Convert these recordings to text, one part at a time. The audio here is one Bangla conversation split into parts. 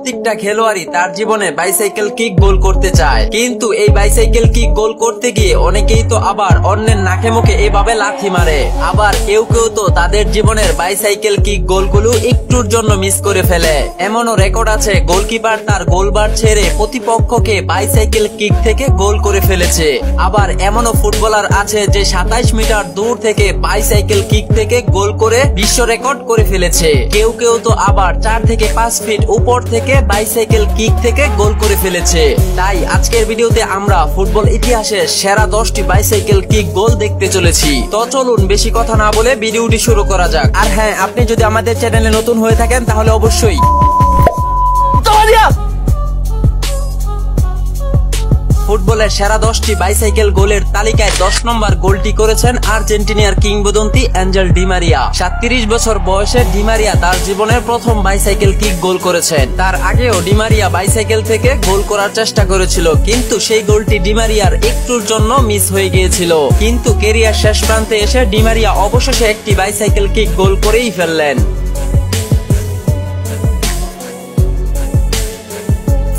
প্রত্যেকটা খেলোয়াড়ই তার জীবনে বাইসাইকেল কিক গোল করতে চায়, কিন্তু এই বাইসাইকেল কিক গোল করতে গিয়ে অনেকেই তো আবার অন্যের নাকে মুখে এভাবে লাথি মারে। আবার কেউ কেউ তো তাদের জীবনের বাইসাইকেল কিক গোলগুলো একটুর জন্য মিস করে ফেলে। এমনও রেকর্ড আছে গোলকিপার তার গোলবার ছেড়ে প্রতিপক্ষকে বাইসাইকেল কিক থেকে গোল করে ফেলেছে। আবার এমনও ফুটবলার আছে যে 27 মিটার দূর থেকে বাইসাইকেল কিক থেকে গোল করে বিশ্ব রেকর্ড করে ফেলেছে। কেউ কেউ তো আবার 4 থেকে 5 ফিট উপর থেকে বাইসাইকেল কিক থেকে গোল করে ফেলেছে। তাই আজকের ভিডিওতে আমরা ফুটবল ইতিহাসের সেরা 10টি বাইসাইকেল কিক গোল দেখতে চলেছি। তো চলুন বেশি কথা না বলে ভিডিওটি শুরু করা যাক। আর হ্যাঁ, আপনি যদি আমাদের চ্যানেলে নতুন হয়ে থাকেন তাহলে অবশ্যই ফুটবলের সেরা 10টি বাইসাইকেল গোলের তালিকায় 10 নম্বর গোলটি করেছেন আর্জেন্টিনার কিংবদন্তি অ্যাঞ্জেল ডি মারিয়া। 37 বছর বয়সে ডি মারিয়া তার জীবনের প্রথম বাইসাইকেল কিক গোল করেছেন। তার আগেও ডি মারিয়া বাইসাইকেল থেকে গোল করার চেষ্টা করেছিল, কিন্তু সেই গোলটি ডি মারিয়ার একটুর জন্য মিস হয়ে গিয়েছিল। কিন্তু ক্যারিয়ার শেষ প্রান্তে এসে ডি মারিয়া অবশেষে একটি বাইসাইকেল কিক গোল করেই ফেললেন।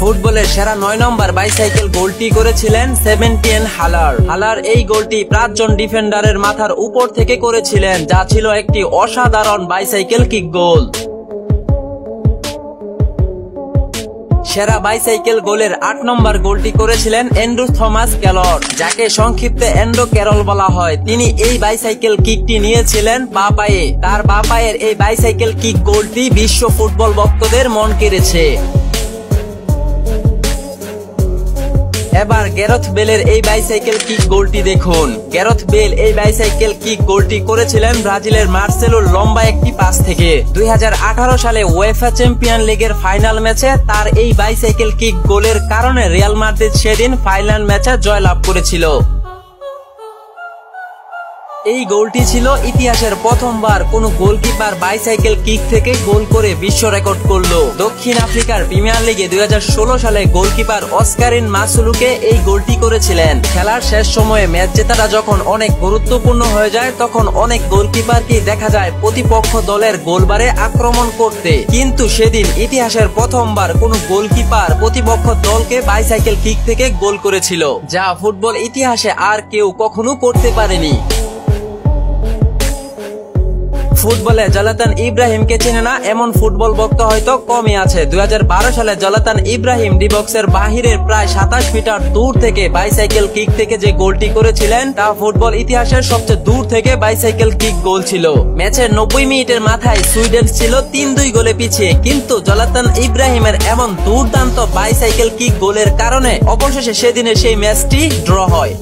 ফুটবলের সেরা 9 নম্বর বাইসাইকেল গোলটি করেছিলেন সেবাস্টিয়ান হালার। হালার এই গোলটি 5 জন ডিফেন্ডারের মাথার উপর থেকে করেছিলেন, যা ছিল একটি অসাধারণ বাইসাইকেল কিক গোল। সেরা বাইসাইকেল গোলের 8 নম্বর গোলটি করেছিলেন অ্যান্ড্রু থমাস ক্যালর, যাকে সংক্ষিপ্তে অ্যান্ড্রো ক্যারল বলা হয়। তিনি এই বাইসাইকেল কিকটি নিয়েছিলেন বাঁ পায়ে। তার বাঁ পায়ের এই বাইসাইকেল কিক গোলটি বিশ্ব ফুটবল ভক্তদের মন কেড়েছে। এবার গ্যারেথ বেলের এই বাইসাইকেল কিক গোলটি দেখুন। গ্যারেথ বেল এই বাইসাইকেল কিক গোলটি করেছিলেন ব্রাজিলের মার্সেলোর লম্বা একটি পাস থেকে। 2018 সালে উয়েফা চ্যাম্পিয়ন লিগের ফাইনাল ম্যাচে তার এই বাইসাইকেল কিক গোলের কারণে রিয়াল মাদ্রিদ সেদিন ফাইনাল ম্যাচে জয়লাভ করেছিল। এই গোলটি ছিল ইতিহাসের প্রথমবার কোন গোলকিপার বাইসাইকেল কিক থেকে গোল করে বিশ্ব রেকর্ড করলো। দক্ষিণ আফ্রিকার প্রিমিয়ার লিগে 2016 সালে গোলকিপার অস্কারিন মাসুলুকে এই গোলটি করেছিলেন। খেলার শেষ সময়ে ম্যাচ জেতাটা যখন অনেক গুরুত্বপূর্ণ হয়ে যায়, তখন অনেক গোলকিপারকে দেখা যায় প্রতিপক্ষ দলের গোলবারে আক্রমণ করতে, কিন্তু সেদিন ইতিহাসের প্রথমবার কোন গোলকিপার প্রতিপক্ষ দলকে বাইসাইকেল কিক থেকে গোল করেছিল, যা ফুটবল ইতিহাসে আর কেউ কখনো করতে পারেনি। ফুটবলে জলাতান ইব্রাহিমকে চেনে না এমন ফুটবল ভক্ত হয়তো কমই আছে। 2012 সালে জলাতান ইব্রাহিম ডি বক্সের বাহিরের প্রায় 27 মিটার দূর থেকে বাইসাইকেল কিক থেকে যে গোলটি করেছিলেন, তা ফুটবল ইতিহাসের সবচেয়ে দূর থেকে বাইসাইকেল কিক গোল ছিল। ম্যাচের 90 মিনিটের মাথায় সুইডেন ছিল 3-2 গোলে পিছিয়ে, কিন্তু জলাতান ইব্রাহিমের এমন দুর্দান্ত বাইসাইকেল কিক গোলের কারণে অবশেষে সেদিনে সেই ম্যাচটি ড্র হয়।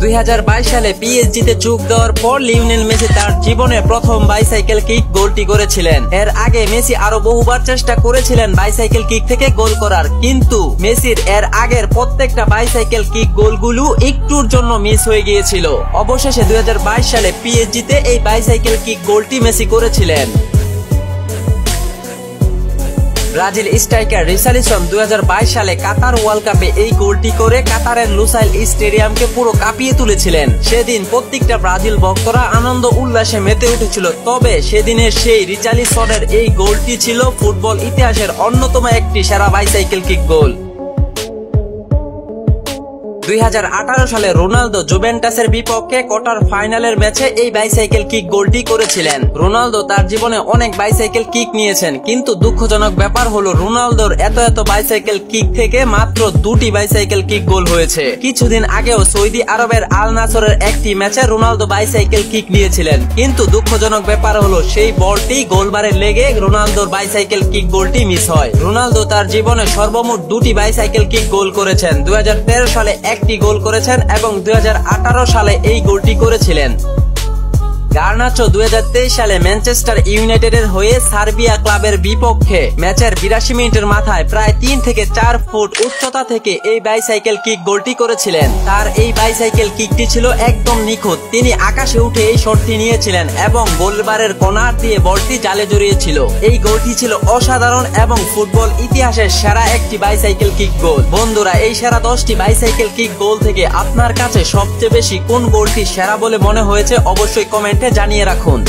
2022 সালে পিএসজিতে যোগ দেওয়ার পর লিওনেল মেসি তার জীবনে প্রথম বাইসাইকেল কিক গোলটি করেছিলেন। এর আগে মেসি আরো বহুবার চেষ্টা করেছিলেন বাইসাইকেল কিক থেকে গোল করার, কিন্তু মেসির এর আগের প্রত্যেকটা বাইসাইকেল কিক গোলগুলো একটুর জন্য মিস হয়ে গিয়েছিল। অবশেষে 2022 সালে পিএসজিতে এই বাইসাইকেল কিক গোলটি মেসি করেছিলেন। ব্রাজিল স্ট্রাইকার রিচার্লিসন 2022 সালে কাতার ওয়ার্ল্ড কাপে এই গোলটি করে কাতারের লুসাইল স্টেডিয়ামকে পুরো কাঁপিয়ে তুলেছিলেন। সেদিন প্রত্যেকটা ব্রাজিল ভক্তরা আনন্দ উল্লাসে মেতে উঠেছিল। তবে সেদিনের সেই রিচার্লিসনের এই গোলটি ছিল ফুটবল ইতিহাসের অন্যতম একটি সেরা বাইসাইকেল কিক গোল। 2018 সালে রোনালদো জুভেন্টাসের বিপক্ষে কোয়ার্টার ফাইনালের ম্যাচে এই বাইসাইকেল কিক গোলটি করেছিলেন। রোনালদো তার জীবনে অনেক বাইসাইকেল কিক নিয়েছেন, কিন্তু দুঃখজনক ব্যাপার হলো রোনালদোর এত বাইসাইকেল কিক থেকে মাত্র 2টি বাইসাইকেল কিক গোল হয়েছে। কিছুদিন আগেও সৌদি আরবের আল নাসরের একটি ম্যাচে রোনালদো বাইসাইকেল কিক নিয়েছিলেন, কিন্তু দুঃখজনক ব্যাপার হলো সেই বলটি গোলবারে লেগে রোনালদোর বাইসাইকেল কিক গোলটি মিস হয়। রোনালদো তার জীবনে সর্বমোট 2টি বাইসাইকেল কিক গোল করেছেন। 2013 সালে একটি গোল করেছেন এবং 2018 সালে এই গোলটি করেছিলেন। গার্নাচো 2023 সালে ম্যানচেস্টার ইউনাইটেডের হয়ে সার্বিয়া ক্লাবের বিপক্ষে ম্যাচের 82 মিনিটের মাথায় প্রায় 3 থেকে 4 ফুট উচ্চতা থেকে এই বাইসাইকেল কিক গোলটি করেছিলেন। তার এই বাইসাইকেল কিকটি ছিল একদম নিখুঁত। তিনি আকাশে উঠে এই শটটি নিয়েছিলেন এবং গোলবারের কর্নার দিয়ে বলটি জালে জড়িয়েছিল। এই গোলটি ছিল অসাধারণ এবং ফুটবল ইতিহাসের সেরা একটি বাইসাইকেল কিক গোল। বন্ধুরা, এই সেরা 10টি বাইসাইকেল কিক গোল থেকে আপনার কাছে সবচেয়ে বেশি কোন গোলটি সেরা বলে মনে হয়েছে অবশ্যই কমেন্টে জানিয়ে রাখুন।